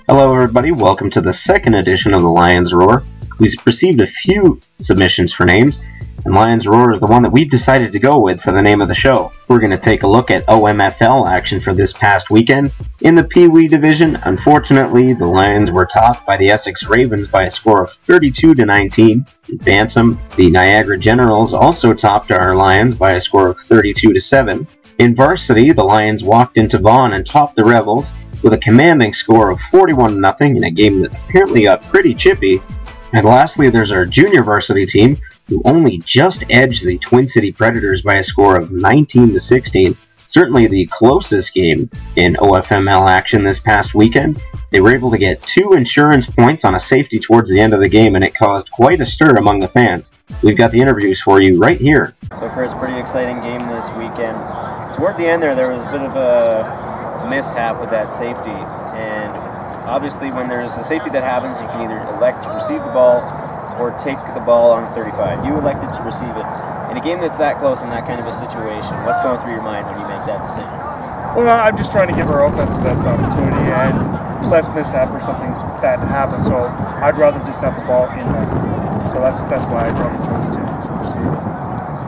Hello everybody, welcome to the second edition of the Lions Roar. We've received a few submissions for names, and Lions Roar is the one that we've decided to go with for the name of the show. We're going to take a look at OMFL action for this past weekend. In the Pee Wee division, unfortunately, the Lions were topped by the Essex Ravens by a score of 32-19. In Bantam, the Niagara Generals also topped our Lions by a score of 32-7. In Varsity, the Lions walked into Vaughan and topped the Rebels with a commanding score of 41-0 in a game that apparently got pretty chippy. And lastly, there's our junior varsity team, who only just edged the Twin City Predators by a score of 19-16. Certainly the closest game in OFML action this past weekend. They were able to get 2 insurance points on a safety towards the end of the game, and it caused quite a stir among the fans. We've got the interviews for you right here. So Chris, pretty exciting game this weekend. Toward the end there was a bit of a mishap with that safety, and obviously when there's a safety that happens, you can either elect to receive the ball or take the ball on 35. You elected to receive it. In a game that's that close in that kind of a situation, what's going through your mind when you make that decision? Well, I'm just trying to give our offense the best opportunity and less mishap for something bad to happen, so I'd rather just have the ball in there. So that's why I probably chose to receive it.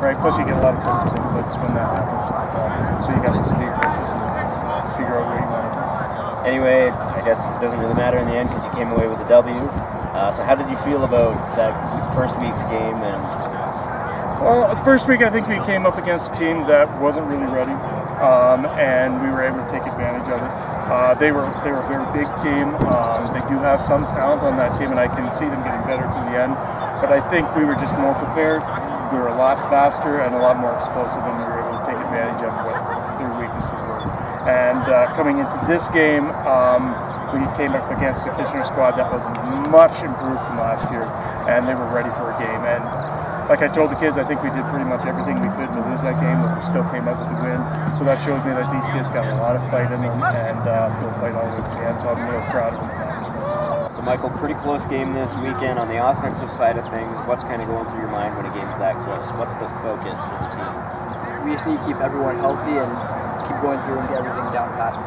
Right? Plus you get a lot of coaches' inputs when that happens, so you got to listen to your coaches and figure out where you want to go. Anyway, I guess it doesn't really matter in the end because you came away with a W. So how did you feel about that first week's game? Well, the first week I think we came up against a team that wasn't really ready, and we were able to take advantage of it. They were a very big team. They do have some talent on that team, and I can see them getting better to the end. But I think we were just more prepared. We were a lot faster and a lot more explosive, and we were able to take advantage of what their weaknesses were. And coming into this game, we came up against a Kitchener squad that was much improved from last year, and they were ready for a game. And like I told the kids, I think we did pretty much everything we could to lose that game, but we still came up with the win. So that shows me that these kids got a lot of fight in them, and they'll fight all the way to the end. So I'm real proud of them. So Michael, pretty close game this weekend. On the offensive side of things, what's kind of going through your mind when a game's that close? What's the focus for the team? We just need to keep everyone healthy and keep going through and get everything down pat.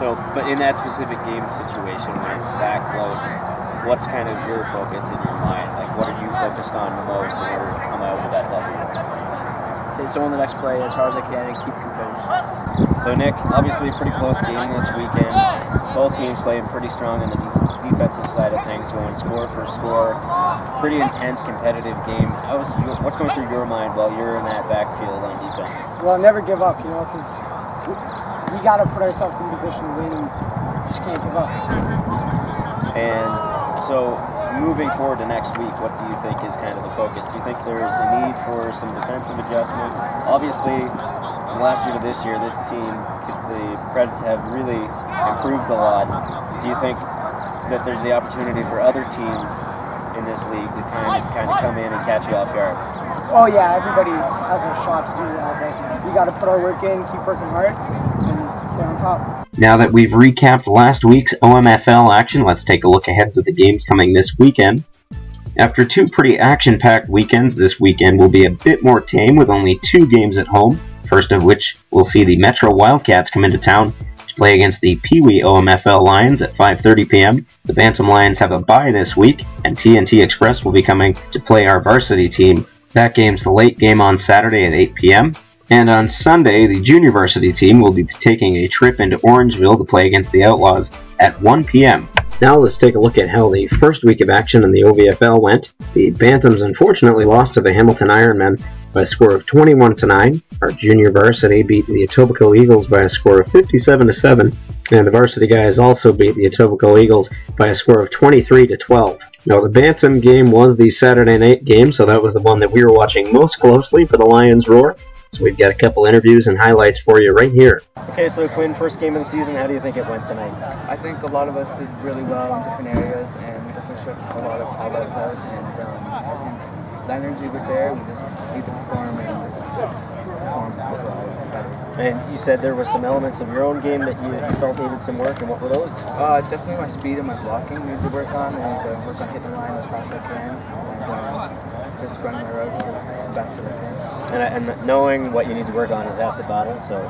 So, but in that specific game situation, when it's that close, what's kind of your focus in your mind? Like, what are you focused on the most in order to come out with that W? Hit someone the next play as hard as I can and keep composed. So Nick, obviously a pretty close game this weekend. Both teams playing pretty strong on the defensive side of things, going score for score. Pretty intense, competitive game. What's going through your mind while you're in that backfield on defense? Well, never give up, because we got to put ourselves in a position to win, and you just can't give up. And so, moving forward to next week, what do you think is kind of the focus? Do you think there's a need for some defensive adjustments? Obviously, from last year to this year, this team, the Preds have really improved a lot. Do you think that there's the opportunity for other teams in this league to kind of come in and catch you off guard? Oh yeah, everybody has a shot to do that, but we got to put our work in, keep working hard, and stay on top. Now that we've recapped last week's OMFL action, let's take a look ahead to the games coming this weekend. After 2 pretty action-packed weekends, this weekend will be a bit more tame with only 2 games at home, first of which we'll see the Metro Wildcats come into town to play against the Pee Wee OMFL Lions at 5:30 p.m. The Bantam Lions have a bye this week, and TNT Express will be coming to play our varsity team. That game's the late game on Saturday at 8 p.m. And on Sunday, the junior varsity team will be taking a trip into Orangeville to play against the Outlaws at 1 p.m. Now let's take a look at how the first week of action in the OVFL went. The Bantams unfortunately lost to the Hamilton Ironmen by a score of 21-9. Our junior varsity beat the Etobicoke Eagles by a score of 57-7. And the varsity guys also beat the Etobicoke Eagles by a score of 23-12. Now, the Bantam game was the Saturday night game, so that was the one that we were watching most closely for the Lions Roar. So we've got a couple interviews and highlights for you right here. Okay, so Quinn, first game of the season, how do you think it went tonight? I think a lot of us did really well in different areas, and we definitely showed a lot of highlights out, and I think the energy was there. We just need to perform and perform better. And you said there were some elements of your own game that you felt needed some work, and what were those? Definitely my speed and my blocking need to work on, and work on hitting the line as fast as I can, and just running my routes as fast as I can. And knowing what you need to work on is half the battle, so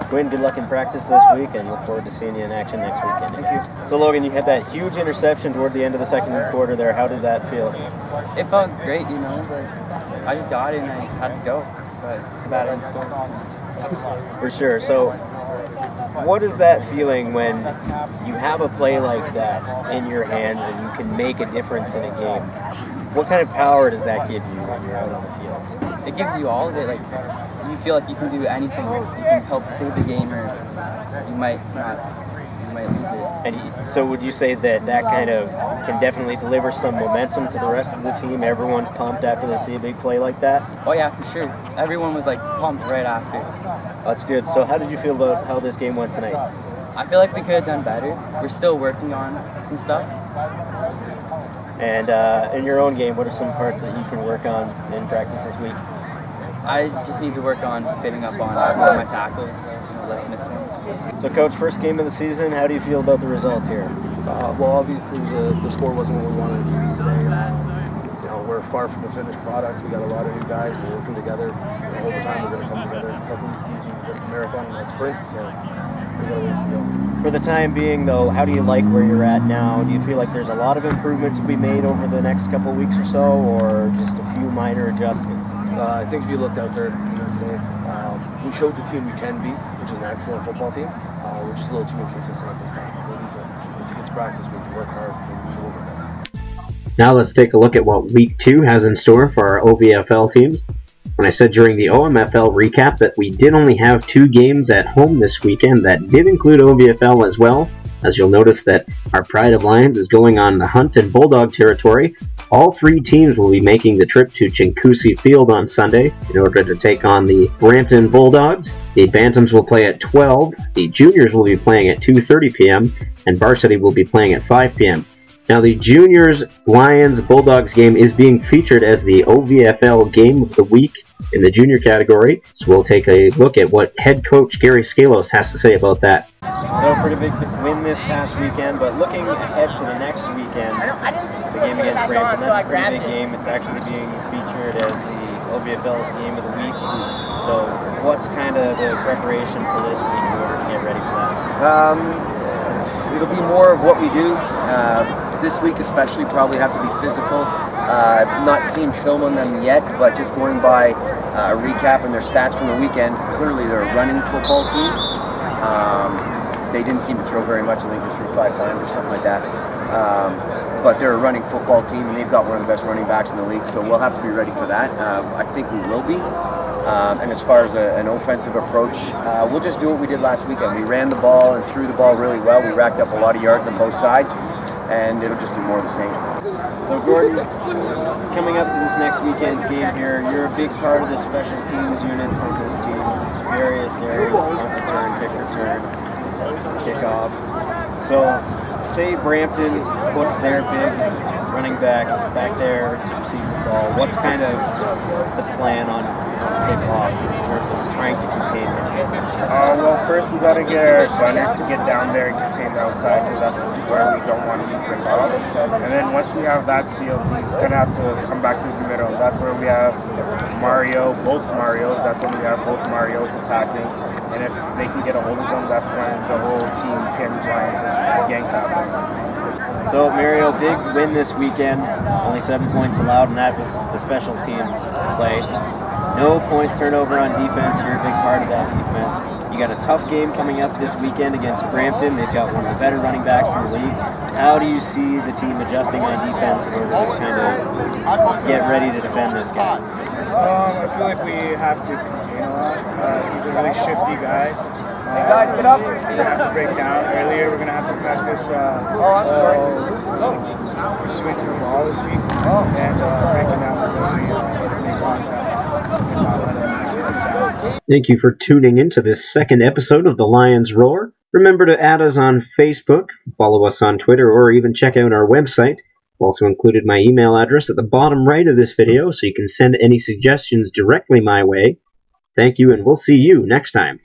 Quinn, good luck in practice this week, and look forward to seeing you in action next weekend. Thank you. So Logan, you had that huge interception toward the end of the second quarter there. How did that feel? It felt great, you know, but I just got it and I had to go. But it's a bad end score. For sure. So what is that feeling when you have a play like that in your hands and you can make a difference in a game? What kind of power does that give you when you're out on the field? It gives you all of it. Like, you feel like you can do anything. You can help save the game, or you might not. You might lose it. And so would you say that that kind of can definitely deliver some momentum to the rest of the team? Everyone's pumped after they see a big play like that? Oh yeah, for sure. Everyone was like pumped right after. That's good. So how did you feel about how this game went tonight? I feel like we could have done better. We're still working on some stuff. And in your own game, what are some parts that you can work on in practice this week? I just need to work on fitting up on all my tackles, less missed ones. So, Coach, first game of the season, how do you feel about the result here? Well, obviously the score wasn't what we wanted it to be today. You know, we're far from the finished product. We got a lot of new guys. We're working together. The whole time we're going to come together. Hopefully the season's a bit of a marathon and not sprint, so we got a ways to go. For the time being, though, how do you like where you're at now? Do you feel like there's a lot of improvements to be made over the next couple of weeks or so, or just a few minor adjustments? I think if you looked out there today, we showed the team we can be, which is an excellent football team. We're just a little too inconsistent at this time. We need to get to practice. We need to work hard. And we need to work with that. Now let's take a look at what Week 2 has in store for our OVFL teams. When I said during the OMFL recap that we did only have 2 games at home this weekend, that did include OVFL as well, as you'll notice that our Pride of Lions is going on the hunt in Bulldog territory. All 3 teams will be making the trip to Chincoosea Field on Sunday in order to take on the Brampton Bulldogs. The Bantams will play at 12, the Juniors will be playing at 2:30 p.m., and Varsity will be playing at 5 p.m. Now, the Juniors Lions Bulldogs game is being featured as the OVFL Game of the Week in the junior category, so we'll take a look at what head coach Gary Scalos has to say about that. So, pretty big win this past weekend, but looking ahead to the next weekend, the game against Brampton, that's a pretty big game. It's actually being featured as the OVFL's Game of the Week. So, what's kind of the preparation for this week in order to get ready for that? It'll be more of what we do. This week especially probably have to be physical. I've not seen film on them yet, but just going by a recap and their stats from the weekend, clearly they're a running football team. They didn't seem to throw very much. I think they threw 5 times or something like that. But they're a running football team, and they've got one of the best running backs in the league, so we'll have to be ready for that. I think we will be. And as far as an offensive approach, we'll just do what we did last weekend. We ran the ball and threw the ball really well. We racked up a lot of yards on both sides, and it'll just be more of the same. So Gordon, coming up to this next weekend's game here, you're a big part of the special teams units of this team. Various areas, punt return, kick return, kickoff. So say Brampton puts their big running back there to receive the ball. What's kind of the plan on kickoff in terms of trying to contain them? Well, first we got to get our runners to get down there and contain the outside, because that's where we don't want to be picked off. And then once we have that sealed, he's going to have to come back through the middle. That's where we have both Marios. That's when we have both Marios attacking. And if they can get a hold of them, that's when the whole team, Cambridge Lions, is gang tackling. So Mario, big win this weekend. Only 7 points allowed, and that was the special teams play. No points turned over on defense. You're a big part of that defense. You got a tough game coming up this weekend against Brampton. They've got one of the better running backs in the league. How do you see the team adjusting on defense in order to kind of get ready to defend this game? I feel like we have to contain a lot. He's a really shifty guy. Hey guys, get up! We're going to have to break down earlier. We're going to have to practice pursuing to the ball this week and breaking down before we make contact. Thank you for tuning into this second episode of The Lions Roar. Remember to add us on Facebook, follow us on Twitter, or even check out our website. I've also included my email address at the bottom right of this video, so you can send any suggestions directly my way. Thank you, and we'll see you next time.